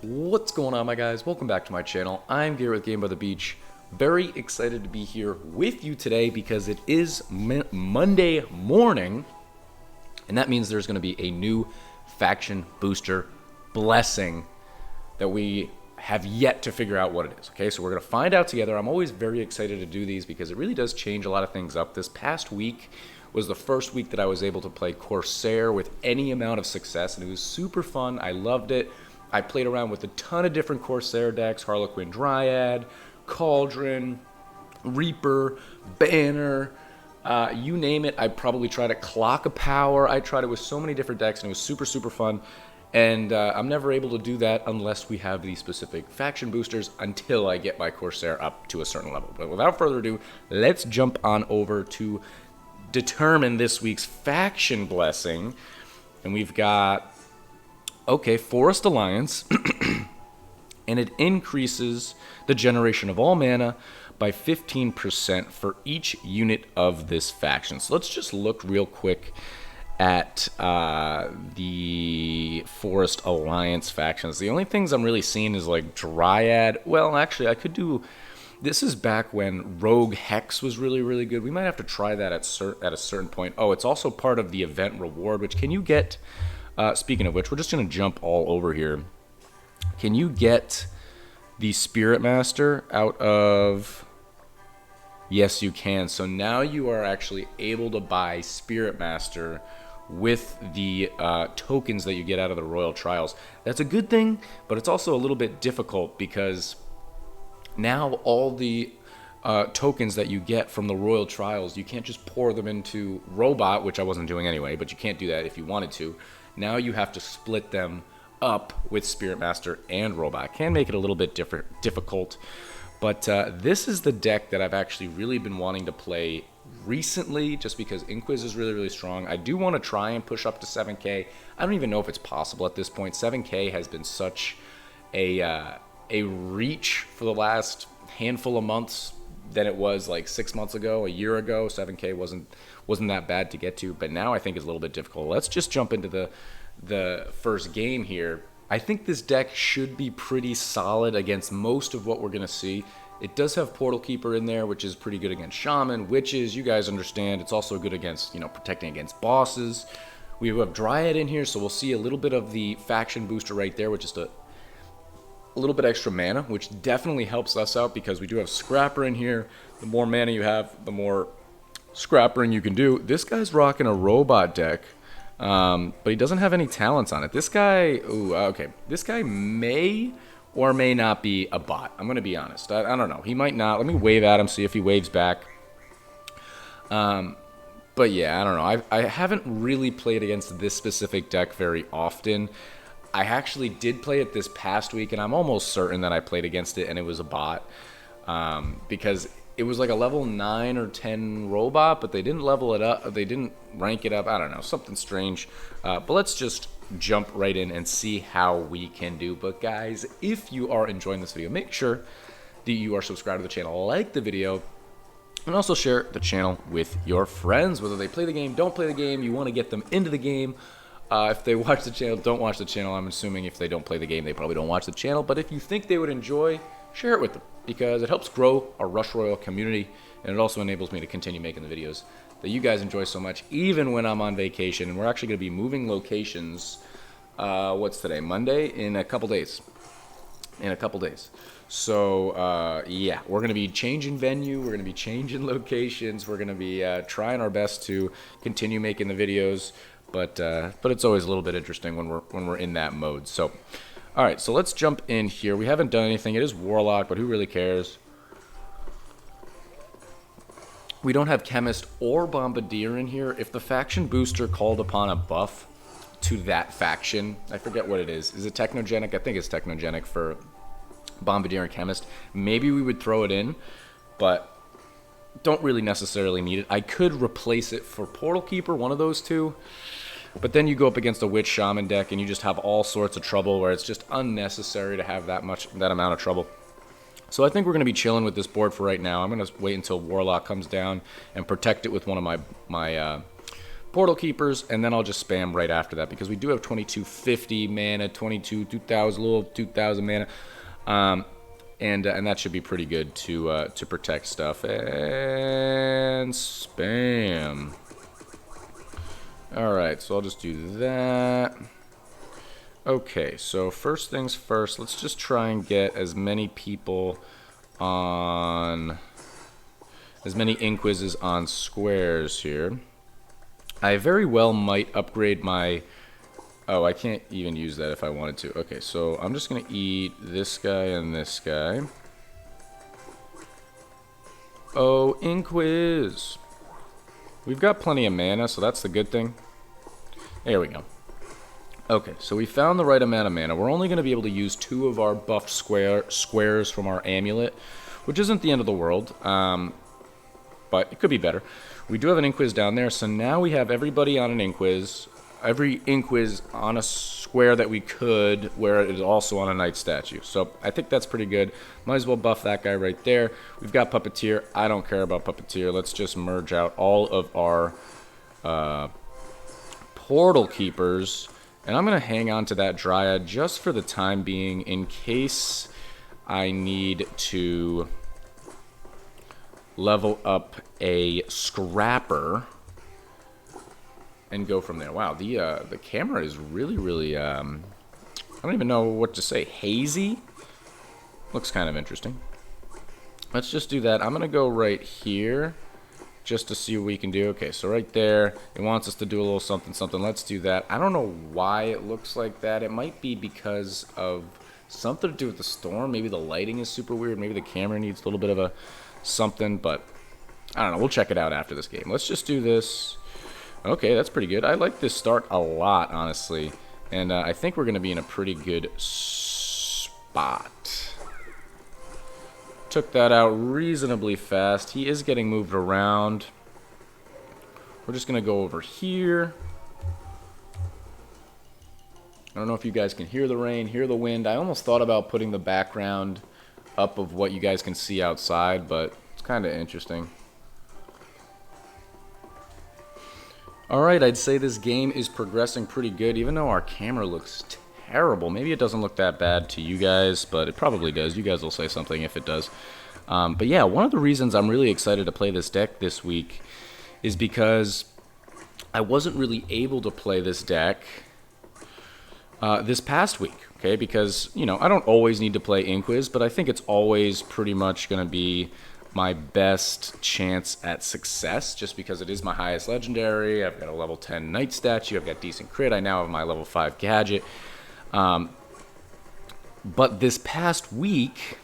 What's going on, my guys? Welcome back to my channel. I'm Garrett with Game by the Beach. Very excited to be here with you today because it is Monday morning, and that means there's going to be a new faction booster blessing that we have yet to figure out what it is. Okay, so we're going to find out together. I'm always very excited to do these because it really does change a lot of things up. This past week was the first week that I was able to play Corsair with any amount of success, and it was super fun. I loved it. I played around with a ton of different Corsair decks: Harlequin Dryad, Cauldron, Reaper, Banner, you name it. I probably tried it. Clock of Power. I tried it with so many different decks, and it was super, super fun. And I'm never able to do that unless we have these specific faction boosters until I get my Corsair up to a certain level. But without further ado, let's jump on over to determine this week's faction blessing. And we've got, okay, Forest Alliance, and it increases the generation of all mana by 15% for each unit of this faction. So let's just look real quick at the Forest Alliance factions. The only things I'm really seeing is like Dryad. Well, actually, I could do... This is back when Rogue Hex was really, really good. We might have to try that at a certain point. Oh, it's also part of the event reward, which can you get... speaking of which, we're just going to jump all over here. Can you get the Spirit Master out of... Yes, you can. So now you are actually able to buy Spirit Master with the tokens that you get out of the Royal Trials. That's a good thing, but it's also a little bit difficult because now all the tokens that you get from the Royal Trials, you can't just pour them into Robot, which I wasn't doing anyway, but you can't do that if you wanted to. Now you have to split them up with Spirit Master and Robot. Can make it a little bit difficult, but this is the deck that I've actually really been wanting to play recently, just because Inquis is really, really strong. I do want to try and push up to 7K. I don't even know if it's possible at this point. 7K has been such a reach for the last handful of months than it was like 6 months ago, a year ago. 7K wasn't that bad to get to, but now I think it's a little bit difficult. Let's just jump into the first game here. I think this deck should be pretty solid against most of what we're going to see. It does have Portal Keeper in there, which is pretty good against Shaman, Witches, you guys understand. It's also good against, protecting against bosses. We have Dryad in here, so we'll see a little bit of the faction booster right there, which is a little bit extra mana, which definitely helps us out because we do have Scrapper in here. The more mana you have, the more scrappering you can do. This guy's rocking a Robot deck, but he doesn't have any talents on it. This guy, okay, this guy may or may not be a bot. I'm going to be honest. I don't know. He might not. Let me wave at him, see if he waves back. But yeah, I don't know. I haven't really played against this specific deck very often. I actually did play it this past week, and I'm almost certain that I played against it and it was a bot, because it was like a level 9 or 10 Robot, but they didn't level it up. They didn't rank it up. I don't know. Something strange. But let's just jump right in and see how we can do. But guys, if you are enjoying this video, make sure that you are subscribed to the channel, like the video, and also share the channel with your friends, whether they play the game, don't play the game, you want to get them into the game. If they watch the channel, don't watch the channel. I'm assuming if they don't play the game, they probably don't watch the channel. But if you think they would enjoy, share it with them, because it helps grow our Rush Royale community, and it also enables me to continue making the videos that you guys enjoy so much, even when I'm on vacation. And we're actually going to be moving locations, what's today, Monday? In a couple days. So, yeah, we're going to be changing venue, we're going to be changing locations, we're going to be trying our best to continue making the videos, but it's always a little bit interesting when we're in that mode. So, all right, so let's jump in here. We haven't done anything. It is Warlock, but who really cares? We don't have Chemist or Bombardier in here. If the faction booster called upon a buff to that faction, I forget what it is. Is it Technogenic? I think it's Technogenic for Bombardier and Chemist. Maybe we would throw it in, but don't really necessarily need it. I could replace it for Portal Keeper, one of those two. But then you go up against a Witch Shaman deck and you just have all sorts of trouble where it's just unnecessary to have that amount of trouble. So I think we're going to be chilling with this board for right now. I'm going to wait until Warlock comes down and protect it with one of my Portal Keepers, and then I'll just spam right after that because we do have 2250 mana, 2,000, little 2,000 mana, and that should be pretty good to protect stuff. And spam. All right, so I'll just do that. Okay, so first things first, let's just try and get as many people on, as many Inquises on squares here. I very well might upgrade my, oh, I can't even use that if I wanted to. Okay, so I'm just going to eat this guy and this guy. Oh, Inquis. We've got plenty of mana, so that's the good thing. There we go. Okay, so we found the right amount of mana. We're only going to be able to use 2 of our buffed squares from our amulet, which isn't the end of the world, but it could be better. We do have an Inquis down there, so now we have everybody on an Inquis, every Inquis on a square that we could, where it is also on a Knight statue. So I think that's pretty good. Might as well buff that guy right there. We've got Puppeteer. I don't care about Puppeteer. Let's just merge out all of our Portal Keepers. And I'm going to hang on to that Dryad just for the time being in case I need to level up a Scrapper and go from there. Wow, the camera is really, I don't even know what to say. Hazy? Looks kind of interesting. Let's just do that. I'm going to go right here just to see what we can do. Okay, so right there, it wants us to do a little something. Let's do that. I don't know why it looks like that. It might be because of something to do with the storm. Maybe the lighting is super weird. Maybe the camera needs a little bit of a something, but I don't know. We'll check it out after this game. Let's just do this. Okay, that's pretty good. I like this start a lot, honestly, and I think we're going to be in a pretty good spot. Took that out reasonably fast. He is getting moved around. We're just going to go over here. I don't know if you guys can hear the rain, hear the wind. I almost thought about putting the background up of what you guys can see outside, but it's kind of interesting. Alright, I'd say this game is progressing pretty good, even though our camera looks terrible. Maybe it doesn't look that bad to you guys, but it probably does. You guys will say something if it does. But yeah, one of the reasons I'm really excited to play this deck this week is because I wasn't really able to play this deck this past week, okay? Because, you know, I don't always need to play Inquis, but I think it's always pretty much going to be my best chance at success just because it is my highest legendary. I've got a level 10 Knight statue. I've got decent crit. I now have my level 5 gadget. But this past week,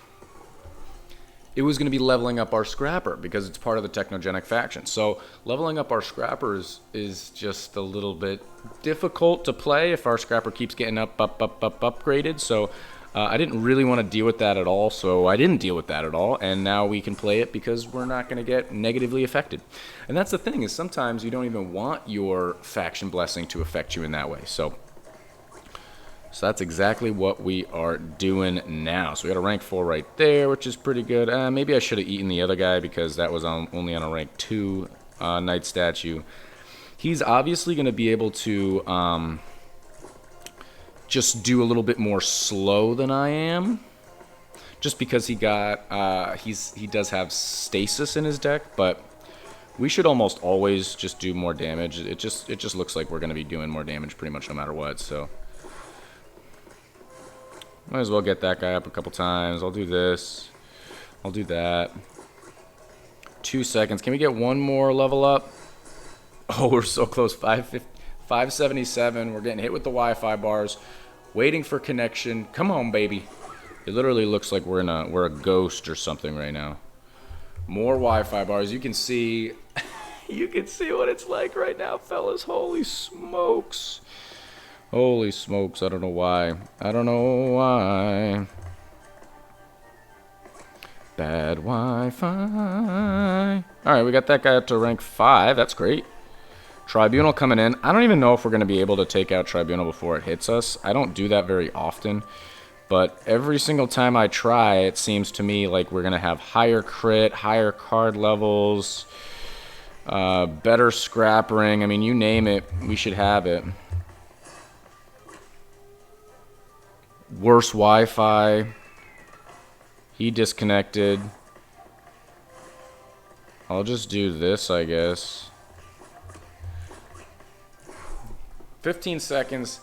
it was going to be leveling up our Scrapper because it's part of the Technogenic faction. So leveling up our Scrappers is just a little bit difficult to play if our Scrapper keeps getting upgraded. So I didn't really want to deal with that at all, so I didn't deal with that at all, and now we can play it because we're not going to get negatively affected. And that's the thing, is sometimes you don't even want your faction blessing to affect you in that way. So that's exactly what we are doing now. So we got a rank 4 right there, which is pretty good. Maybe I should have eaten the other guy because that was only on a rank 2 Knight statue. He's obviously going to be able to just do a little bit more slow than I am, just because he does have stasis in his deck, but we should almost always just do more damage. It just looks like we're going to be doing more damage pretty much no matter what, so might as well get that guy up a couple times. I'll do this. I'll do that. 2 seconds. Can we get one more level up? Oh, we're so close. 577. We're getting hit with the Wi-Fi bars. Waiting for connection. Come on, baby. It literally looks like we're a ghost or something right now. More Wi-Fi bars. You can see you can see what it's like right now, fellas. Holy smokes. Holy smokes. I don't know why. I don't know why. Bad Wi-Fi. Alright, we got that guy up to rank 5. That's great. Tribunal coming in. I don't even know if we're going to be able to take out Tribunal before it hits us. I don't do that very often. But every single time I try, it seems to me like we're going to have higher crit, higher card levels. Better scrap ring. I mean, you name it, we should have it. Worse Wi-Fi. He disconnected. I'll just do this, I guess. 15 seconds.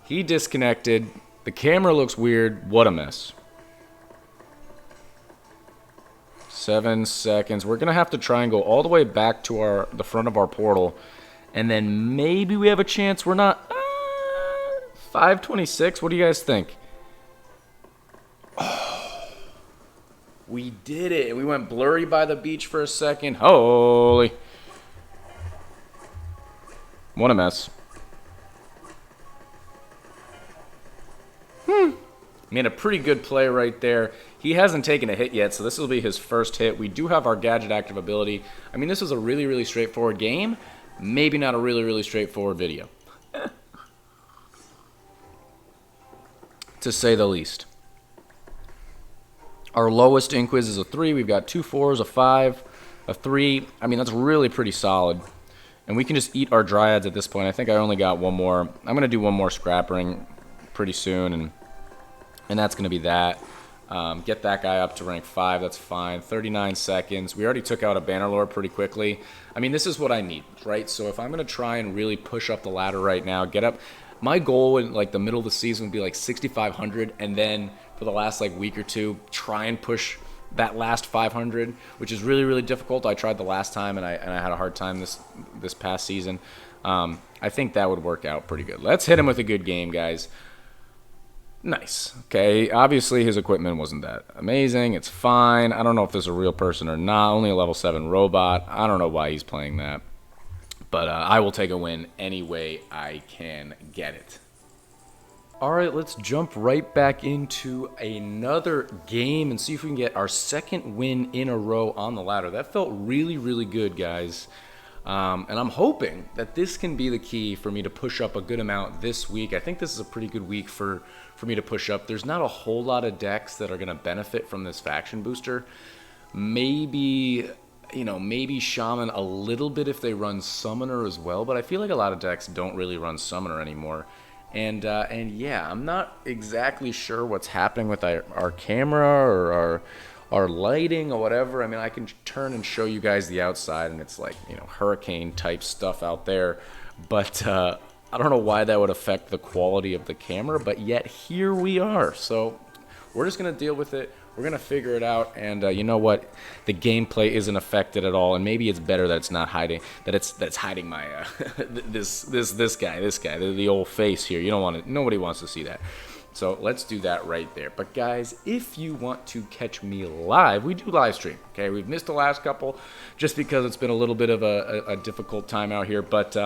He disconnected. The camera looks weird. What a mess. 7 seconds. We're gonna have to try and go all the way back to the front of our portal, and then maybe we have a chance. We're not 5:26. What do you guys think? Oh, we did it. We went blurry by the beach for a second. Holy, what a mess. Made a pretty good play right there. He hasn't taken a hit yet, so this will be his first hit. We do have our gadget active ability. I mean, this is a really, really straightforward game. Maybe not a really, really straightforward video. To say the least. Our lowest inquiz is a 3. We've got 2 4s, a 5, a 3. I mean, that's really pretty solid. And we can just eat our dryads at this point. I think I only got one more. I'm going to do one more scrap ring pretty soon, and that's going to be that. Get that guy up to rank 5. That's fine. 39 seconds. We already took out a Bannerlord pretty quickly. I mean, this is what I need, right? So if I'm going to try and really push up the ladder right now, get up. My goal in like the middle of the season would be like 6,500, and then for the last like week or two, try and push that last 500, which is really, really difficult. I tried the last time, and I had a hard time this past season. I think that would work out pretty good. Let's hit him with a good game, guys. Nice. Okay, obviously his equipment wasn't that amazing. It's fine. I don't know if this is a real person or not. Only a level 7 robot. I don't know why he's playing that. But I will take a win any way I can get it. All right, let's jump right back into another game and see if we can get our second win in a row on the ladder. That felt really, really good, guys. And I'm hoping that this can be the key for me to push up a good amount this week. I think this is a pretty good week for me to push up. There's not a whole lot of decks that are going to benefit from this faction booster. Maybe, maybe Shaman a little bit if they run Summoner as well, but I feel like a lot of decks don't really run Summoner anymore. And yeah, I'm not exactly sure what's happening with our camera or our lighting or whatever. I mean, I can turn and show you guys the outside, and it's like, hurricane type stuff out there. But I don't know why that would affect the quality of the camera, but yet here we are. So we're just going to deal with it. We're going to figure it out, and you know what? The gameplay isn't affected at all, and maybe it's better that it's not hiding, that it's hiding my this guy, the old face here. You don't want it. Nobody wants to see that. So let's do that right there. But guys, if you want to catch me live, we do live stream. Okay, we've missed the last couple just because it's been a little bit of a difficult time out here, but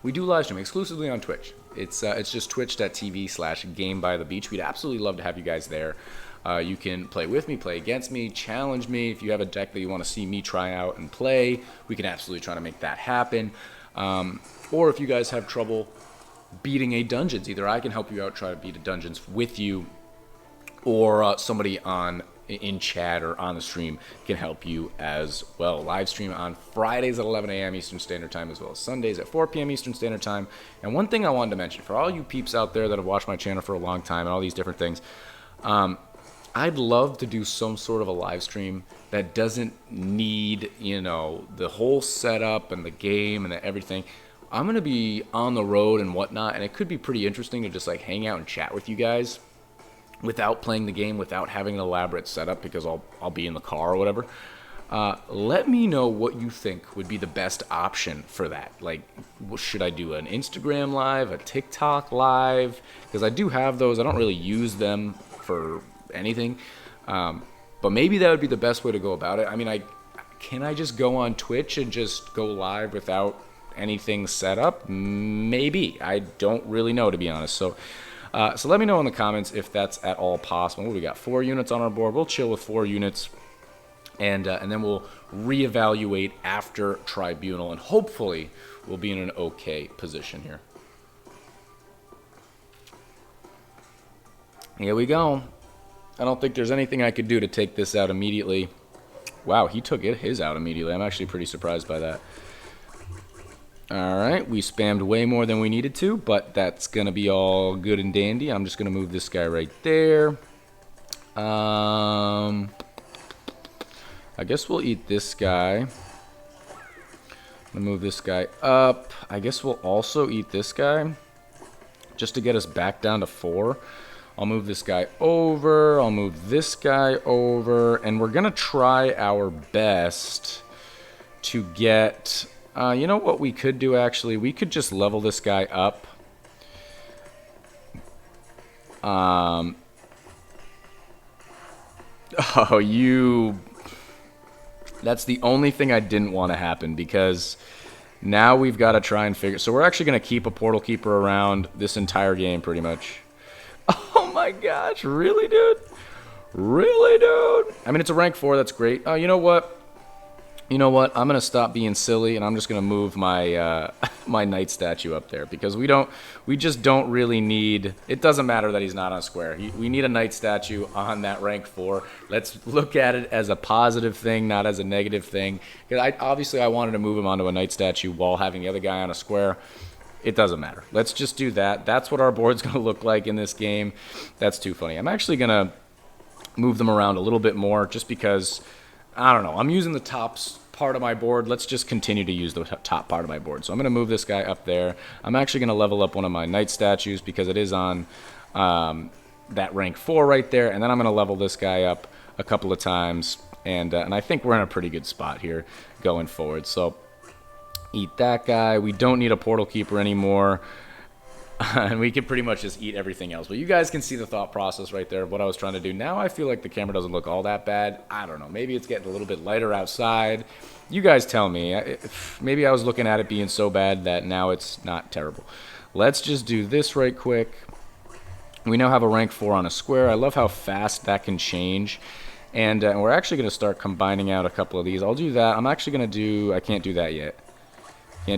we do live stream exclusively on Twitch. It's just twitch.tv/gamebythebeach. We'd absolutely love to have you guys there. You can play with me, play against me, challenge me. If you have a deck that you want to see me try out and play, we can absolutely try to make that happen. Or if you guys have trouble beating a dungeons, either I can help you out, try to beat a dungeons with you, or somebody in chat or on the stream can help you as well. Live stream on Fridays at 11 a.m. Eastern Standard Time, as well as Sundays at 4 p.m. Eastern Standard Time. And one thing I wanted to mention, for all you peeps out there that have watched my channel for a long time and all these different things, I'd love to do some sort of a live stream that doesn't need, the whole setup and the game and everything. I'm going to be on the road and whatnot, and it could be pretty interesting to just like hang out and chat with you guys without playing the game, without having an elaborate setup, because I'll be in the car or whatever. Let me know what you think would be the best option for that. Like, should I do an Instagram live, a TikTok live? Because I do have those. I don't really use them for anything. But maybe that would be the best way to go about it. I mean, can I just go on Twitch and just go live without anything set up? Maybe. I don't really know, to be honest. So let me know in the comments if that's at all possible. We got 4 units on our board. We'll chill with 4 units, and then we'll reevaluate after Tribunal, and hopefully we'll be in an okay position here. Here we go. I don't think there's anything I could do to take this out immediately. Wow, he took his out immediately. I'm actually pretty surprised by that. Alright, we spammed way more than we needed to, but that's going to be all good and dandy. I'm just going to move this guy right there. I guess we'll eat this guy. I'm going to move this guy up. I guess we'll also eat this guy, just to get us back down to 4. I'll move this guy over. I'll move this guy over. And we're going to try our best to get... you know what we could do, actually? We could just level this guy up. Oh, you... That's the only thing I didn't want to happen, because now we've got to try and figure... So we're actually going to keep a Portal Keeper around this entire game, pretty much. Oh my gosh, really, dude? Really, dude? I mean, it's a rank 4, that's great. Oh, you know what? You know what? I'm gonna stop being silly, and I'm just gonna move my my knight statue up there, because we just don't really need. It doesn't matter that he's not on square. We need a knight statue on that rank 4. Let's look at it as a positive thing, not as a negative thing. Because obviously I wanted to move him onto a knight statue while having the other guy on a square. It doesn't matter. Let's just do that. That's what our board's gonna look like in this game. That's too funny. I'm actually gonna move them around a little bit more, just because. I don't know. I'm using the top part of my board. Let's just continue to use the top part of my board. So I'm going to move this guy up there. I'm actually going to level up one of my knight statues, because it is on that rank 4 right there. And then I'm going to level this guy up a couple of times. And I think we're in a pretty good spot here going forward. So eat that guy. We don't need a Portal Keeper anymore. And we can pretty much just eat everything else. But you guys can see the thought process right there of what I was trying to do. Now I feel like the camera doesn't look all that bad. I don't know. Maybe it's getting a little bit lighter outside. You guys tell me. Maybe I was looking at it being so bad that now it's not terrible. Let's just do this right quick. We now have a rank 4 on a square. I love how fast that can change. And we're actually going to start combining out a couple of these. I'll do that. I'm actually going to do... I can't do that yet. I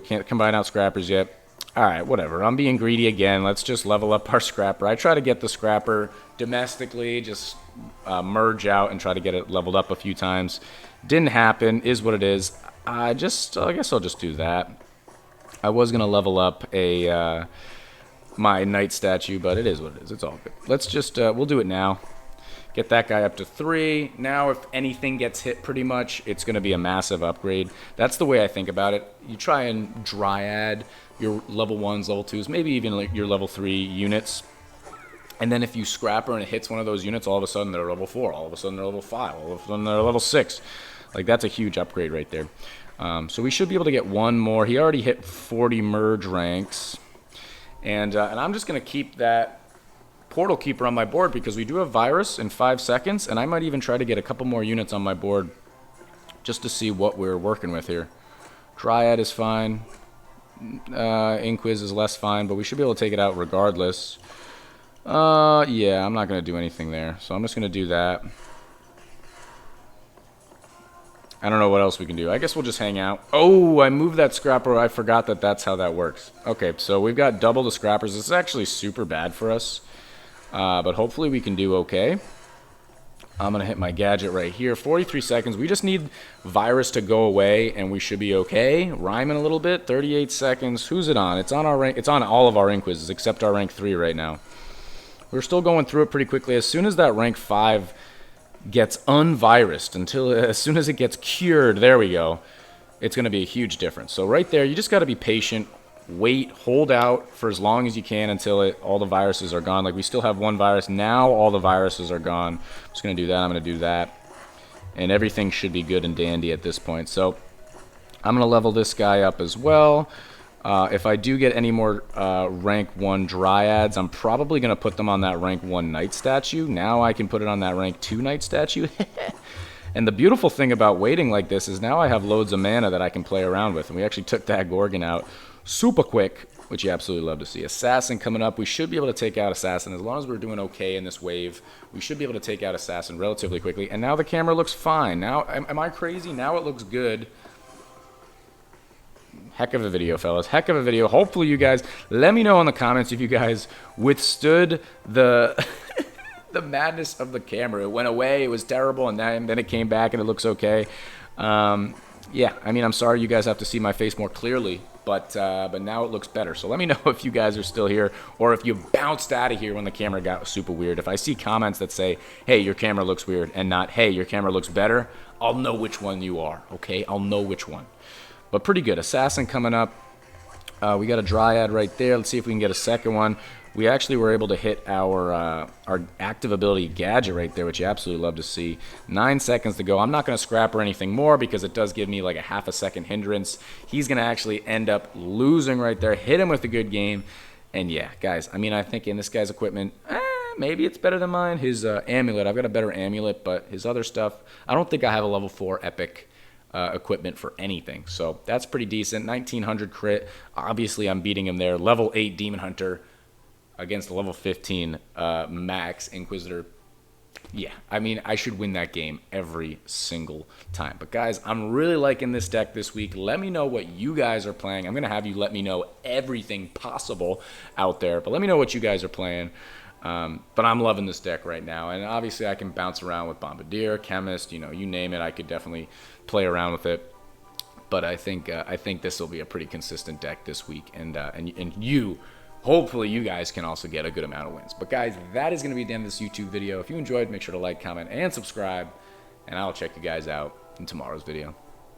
can't combine out scrappers yet. Alright, whatever. I'm being greedy again. Let's just level up our scrapper. I try to get the scrapper domestically, just merge out and try to get it leveled up a few times. Didn't happen, is what it is. I guess I'll just do that. I was going to level up my knight statue, but it is what it is. It's all good. Let's just, we'll do it now. Get that guy up to 3. Now, if anything gets hit pretty much, it's going to be a massive upgrade. That's the way I think about it. You try and dryad your level 1s, level 2s, maybe even like your level 3 units. And then if you scrapper and it hits one of those units, all of a sudden they're level 4. All of a sudden they're level 5. All of a sudden they're level 6. Like, that's a huge upgrade right there. So we should be able to get one more. He already hit 40 merge ranks. And I'm just going to keep that Portal Keeper on my board, because we do have Virus in 5 seconds, and I might even try to get a couple more units on my board just to see what we're working with here. Dryad is fine. Inquiz is less fine, but we should be able to take it out regardless. Yeah, I'm not going to do anything there, so I'm just going to do that. I don't know what else we can do. I guess we'll just hang out. Oh, I moved that scrapper. I forgot that that's how that works. Okay, so we've got double the scrappers. This is actually super bad for us. But hopefully we can do okay. I'm going to hit my gadget right here. 43 seconds. We just need Virus to go away, and we should be okay. Rhyming a little bit. 38 seconds. Who's it on? It's on our rank. It's on all of our Inquizzes except our rank 3 right now. We're still going through it pretty quickly. As soon as that rank 5 gets unvirused, as soon as it gets cured, there we go, it's going to be a huge difference. So right there, you just got to be patient. Wait, hold out for as long as you can until all the viruses are gone. Like, we still have one virus. Now all the viruses are gone. I'm just going to do that. I'm going to do that. And everything should be good and dandy at this point. So I'm going to level this guy up as well. If I do get any more rank 1 dryads, I'm probably going to put them on that rank 1 knight statue. Now I can put it on that rank 2 knight statue. And the beautiful thing about waiting like this is now I have loads of mana that I can play around with. And we actually took that Gorgon out super quick, which you absolutely love to see. Assassin coming up. We should be able to take out Assassin. As long as we're doing okay in this wave, we should be able to take out Assassin relatively quickly. And now the camera looks fine. Now, am I crazy? Now it looks good. Heck of a video, fellas. Heck of a video. Hopefully you guys, let me know in the comments if you guys withstood the the madness of the camera. It went away. It was terrible, and then it came back, and it looks okay. Yeah, I mean, I'm sorry you guys have to see my face more clearly, but now it looks better. So let me know if you guys are still here, or if you bounced out of here when the camera got super weird. If I see comments that say, hey, your camera looks weird, and not, hey, your camera looks better, I'll know which one you are, okay? I'll know which one. But pretty good. Assassin coming up. We got a Dryad right there. Let's see if we can get a second one. We actually were able to hit our active ability gadget right there, which you absolutely love to see. 9 seconds to go. I'm not going to scrap or anything more because it does give me like a half a second hindrance. He's going to actually end up losing right there. Hit him with a good game. And yeah, guys, I mean, I think in this guy's equipment, maybe it's better than mine. His amulet, I've got a better amulet, but his other stuff, I don't think I have a level 4 epic equipment for anything. So that's pretty decent. 1900 crit. Obviously, I'm beating him there. Level 8 Demon Hunter against a level 15 max Inquisitor. Yeah, I mean, I should win that game every single time. But guys, I'm really liking this deck this week. Let me know what you guys are playing. I'm going to have you let me know everything possible out there. But let me know what you guys are playing. But I'm loving this deck right now. And obviously, I can bounce around with Bombardier, Chemist, you know, you name it. I could definitely play around with it. But I think this will be a pretty consistent deck this week. And you... hopefully you guys can also get a good amount of wins. But guys, that is going to be the end of this YouTube video. If you enjoyed, make sure to like, comment, and subscribe. And I'll check you guys out in tomorrow's video.